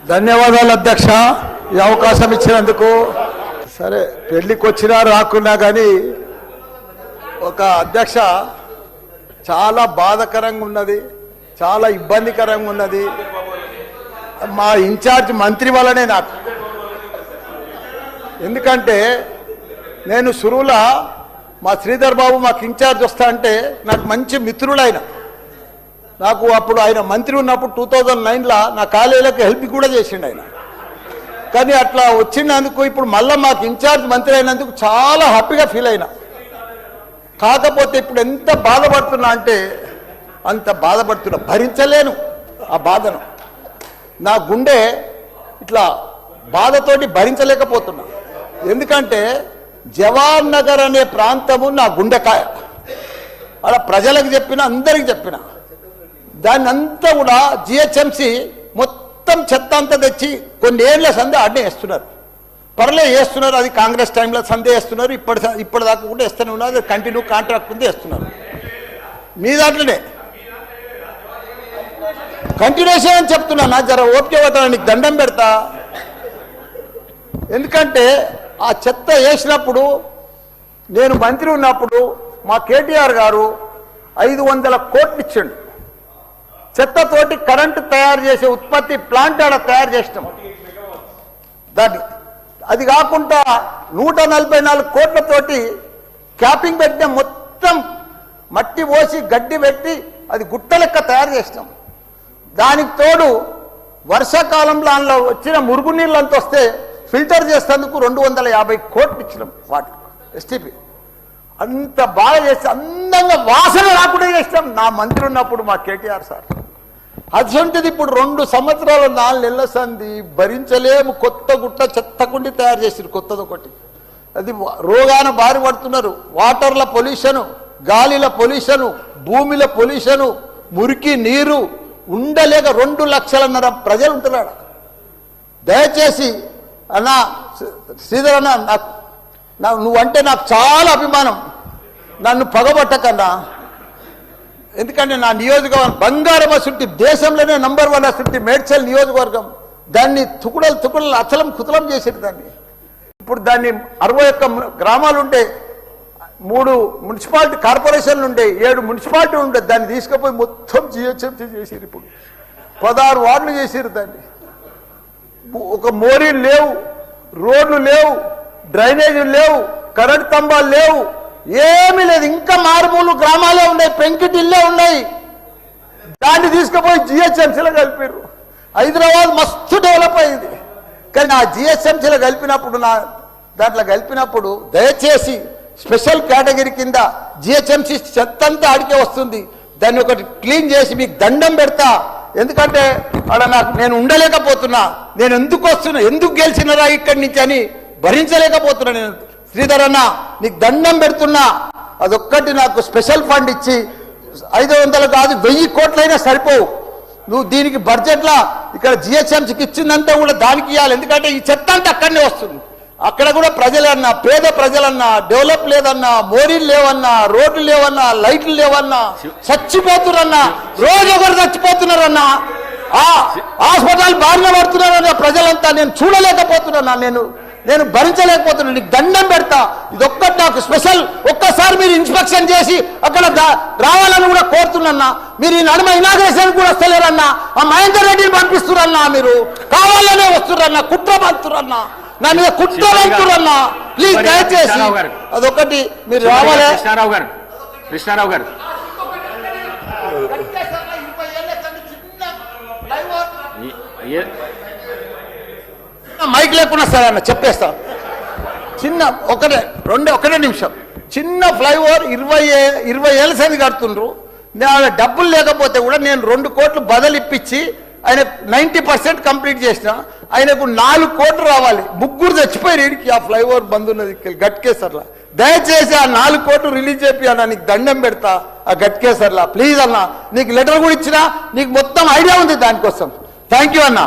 ధన్యవాదాలు అధ్యక్ష, ఈ అవకాశం ఇచ్చినందుకు. సరే, పెళ్లికి వచ్చినా రాకున్నా కానీ ఒక అధ్యక్ష చాలా బాధాకరంగా ఉన్నది, చాలా ఇబ్బందికరంగా ఉన్నది. మా ఇన్ఛార్జ్ మంత్రి వల్లనే నాకు. ఎందుకంటే నేను సురువుల మా శ్రీధర్ బాబు మాకు ఇన్ఛార్జ్ వస్తా అంటే నాకు మంచి మిత్రుడు ఆయన. నాకు అప్పుడు ఆయన మంత్రి ఉన్నప్పుడు 2009లో నా కాలేజీలకు హెల్ప్ కూడా చేసిండు ఆయన. కానీ అట్లా వచ్చినందుకు ఇప్పుడు మళ్ళీ మాకు ఇన్ఛార్జ్ మంత్రి అయినందుకు చాలా హ్యాపీగా ఫీల్ అయినా. కాకపోతే ఇప్పుడు ఎంత బాధపడుతున్నా అంటే అంత బాధపడుతున్నా, భరించలేను ఆ బాధను. నా గుండె ఇట్లా బాధతోటి భరించలేకపోతున్నా. ఎందుకంటే జవహర్ నగర్ అనే ప్రాంతము నా గుండెకాయ. అలా ప్రజలకు చెప్పిన, అందరికి చెప్పిన, దాన్ని అంతా కూడా జిహెచ్ఎంసి మొత్తం చెత్త అంతా తెచ్చి కొన్ని ఏళ్ల సందే అడ్డే వేస్తున్నారు. పర్లే వేస్తున్నారు, అది కాంగ్రెస్ టైంలో సందే వేస్తున్నారు, ఇప్పటిదాకా కూడా వేస్తూనే ఉన్నారు. కంటిన్యూ కాంట్రాక్ట్ ఉంది వేస్తున్నారు. మీ దాంట్లోనే కంటిన్యూషన్ అని చెప్తున్నా. నా జర ఓపిక పట్టాలని నీకు దండం పెడతా. ఎందుకంటే ఆ చెత్త వేసినప్పుడు నేను మంత్రి ఉన్నప్పుడు మా కేటీఆర్ గారు 500 కోట్లు ఇచ్చిండు. చెత్తతోటి కరెంటు తయారు చేసే ఉత్పత్తి ప్లాంట్ ఆడ తయారు చేసినాం. దాన్ని అది కాకుండా 144 కోట్లతోటి క్యాపింగ్ పెట్టిన, మొత్తం మట్టి పోసి గడ్డి పెట్టి అది గుట్ట లెక్క తయారు చేసినాం. దానికి తోడు వర్షాకాలంలో అందులో వచ్చిన మురుగునీళ్ళు అంత వస్తే ఫిల్టర్ చేసేందుకు 250 కోట్లు ఇచ్చినాం. వాటర్ ఎస్టీపీ అంత బాగా చేసి అందంగా వాసన రాకుండా చేసినాం నా మంత్రి ఉన్నప్పుడు మా కేటీఆర్ సార్. అటువంటిది ఇప్పుడు 2 సంవత్సరాలు 4 నెలల సంది భరించలేము. కొత్త గుట్ట చెత్తకుండి తయారు చేసిరు, కొత్తది ఒకటి. అది రోగాన బారి పడుతున్నారు. వాటర్ల పొల్యూషను, గాలిల పొల్యూషను, భూమిల పొల్యూషను, మురికి నీరు ఉండలేక 2 లక్షలన్నర ప్రజలు ఉంటున్నాడు. దయచేసి అన్న శ్రీధర్ అన్న, నాకు నువ్వంటే నాకు చాలా అభిమానం. నన్ను పగబట్టకన్నా. ఎందుకంటే నా నియోజకవర్గం బంగారం అసుంటి, దేశంలోనే నంబర్ 1 అసుంటి మేడ్చల్ నియోజకవర్గం. దాన్ని తుకుడలు అచలం కుతలం చేసేది దాన్ని. ఇప్పుడు దాన్ని 61 గ్రామాలు ఉంటే, 3 మున్సిపాలిటీ కార్పొరేషన్లు ఉండే, 7 మున్సిపాలిటీ ఉండే. దాన్ని తీసుకుపోయి మొత్తం జిహెచ్ఎంసీ చేసిరు. ఇప్పుడు 16 వార్డులు చేసిరు. దాన్ని ఒక మోరీలు లేవు, రోడ్లు లేవు, డ్రైనేజీలు లేవు, కరెంట్ స్తంభాలు లేవు, ఏమీ లేదు. ఇంకా మారుమూలు గ్రామాలే ఉన్నాయి, పెంకిటిల్లే ఉన్నాయి. దాన్ని తీసుకుపోయి జిహెచ్ఎంసీలో కలిపారు. హైదరాబాద్ మస్తు డెవలప్ అయింది. కానీ ఆ జిహెచ్ఎంసీలో కలిపినప్పుడు దయచేసి స్పెషల్ కేటగిరీ కింద జిహెచ్ఎంసీ చెత్తంతా ఆడికే వస్తుంది. దాన్ని ఒకటి క్లీన్ చేసి మీకు దండం పెడతా. ఎందుకంటే అక్కడ నేను ఉండలేకపోతున్నా. నేను ఎందుకు వస్తున్నా, ఎందుకు గెలిచినరా ఇక్కడి నుంచి అని భరించలేకపోతున్నా. నేను శ్రీధర్ అన్న నీకు దండం పెడుతున్నా. అదొక్కటి నాకు స్పెషల్ ఫండ్ ఇచ్చి 500 కాదు 1000 కోట్లైనా సరిపోవు. నువ్వు దీనికి బడ్జెట్లో ఇక్కడ జిహెచ్ఎంసీకి ఇచ్చిందంతా కూడా దానికి ఇవ్వాలి. ఎందుకంటే ఈ చెత్త అంతా అక్కడనే వస్తుంది. అక్కడ కూడా ప్రజలన్నా, పేద ప్రజలన్నా, డెవలప్ లేదన్నా, మోరీలు లేవన్నా, రోడ్లు లేవన్నా, లైట్లు లేవన్నా, చచ్చిపోతున్నారన్నా, రోజు ఒకరు చచ్చిపోతున్నారన్నా, హాస్పిటల్ బారిన పడుతున్నారన్న ప్రజలంతా. నేను చూడలేకపోతున్నా, నేను భరించలేకపోతున్నా. నీకు దండం పెడతా. ఇదొక్కటి నాకు స్పెషల్. ఒక్కసారి మీరు ఇన్స్పెక్షన్ చేసి అక్కడ రావాలని కూడా కోరుతున్నా. మీరు ఈ నడుమ ఇనాగ్రేషన్ కూడా వస్తలేరన్నా. ఆ మహేందర్ రెడ్డిని పంపిస్తురన్నా. మీరు కావాలనే వస్తురన్నా, కుట్ర పంపుతురన్నా, నా మీద కుట్ర పంపుతురన్నా. ప్లీజ్ దయచేసి అదొకటి మీరు రావాలి. కృష్ణారావు గారు మైక్ లేకున్నా సరే అన్న చెప్పేస్తా. చిన్న ఒకటే నిమిషం. చిన్న ఫ్లైఓవర్ 20 ఏళ్ళ సంది కడుతుండ్రు. నేను డబ్బులు లేకపోతే కూడా నేను 2 కోట్లు బదులు ఇప్పించి ఆయన 90% కంప్లీట్ చేసిన. ఆయనకు 4 కోట్లు రావాలి. 3 చచ్చిపోయారు. వీడికి ఆ ఫ్లైఓవర్ బంద్ ఉన్నది గట్కేసర్లా. దయచేసి ఆ 4 కోట్లు రిలీజ్ చేపి అన్న, నీకు దండం పెడతా. ఆ గట్కేసర్లా ప్లీజ్ అన్న. నీకు లెటర్ కూడా ఇచ్చినా, నీకు మొత్తం ఐడియా ఉంది దానికోసం. థ్యాంక్ యూ అన్న.